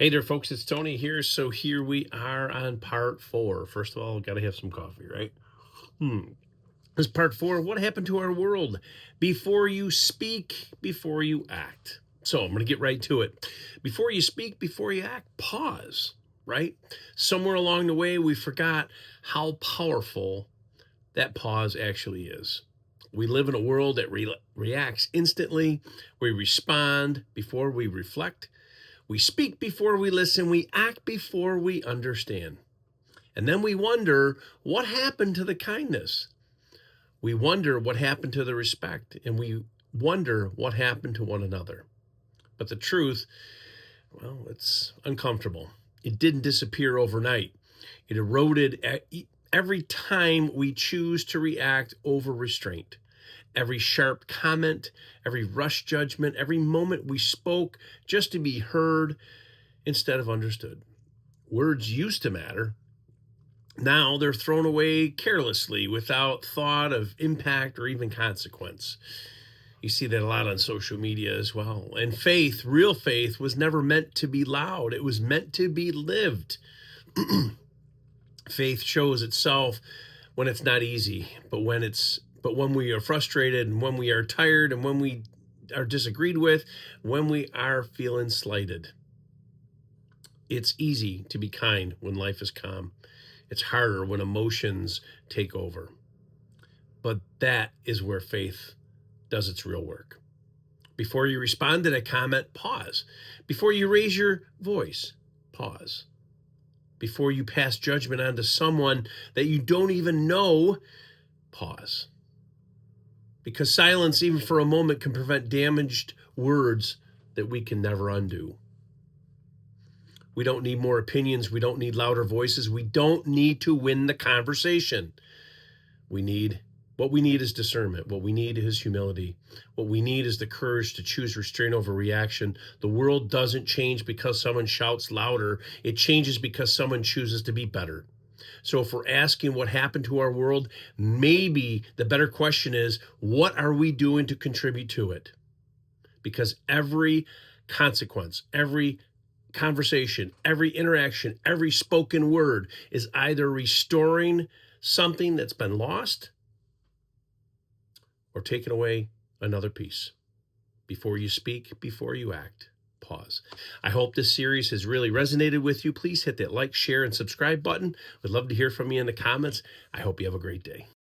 Hey there, folks. It's Tony here. So here we are on part 4. First of all, got to have some coffee, right? This is part 4. What happened to our world? Before you speak, before you act. So I'm going to get right to it. Before you speak, before you act, pause, right? Somewhere along the way, we forgot how powerful that pause actually is. We live in a world that reacts instantly. We respond before we reflect. We speak before we listen. We act before we understand. And then we wonder what happened to the kindness. We wonder what happened to the respect. And we wonder what happened to one another. But the truth, well, it's uncomfortable. It didn't disappear overnight. It eroded every time we choose to react over restraint. Every sharp comment, every rush judgment, every moment we spoke just to be heard instead of understood. Words used to matter. Now they're thrown away carelessly without thought of impact or even consequence. You see that a lot on social media as well. And faith, real faith, was never meant to be loud. It was meant to be lived. Faith shows itself when it's not easy, but when we are frustrated and when we are tired and when we are disagreed with, when we are feeling slighted. It's easy to be kind when life is calm. It's harder when emotions take over. But that is where faith does its real work. Before you respond to that comment, pause. Before you raise your voice, pause. Before you pass judgment onto someone that you don't even know, pause. Because silence, even for a moment, can prevent damaged words that we can never undo. We don't need more opinions. We don't need louder voices. We don't need to win the conversation. What we need is discernment. What we need is humility. What we need is the courage to choose restraint over reaction. The world doesn't change because someone shouts louder. It changes because someone chooses to be better. So if we're asking what happened to our world, maybe the better question is, what are we doing to contribute to it? Because every consequence, every conversation, every interaction, every spoken word is either restoring something that's been lost or taking away another piece. Before you speak, before you act, pause. I hope this series has really resonated with you. Please hit that like, share, and subscribe button. We'd love to hear from you in the comments. I hope you have a great day.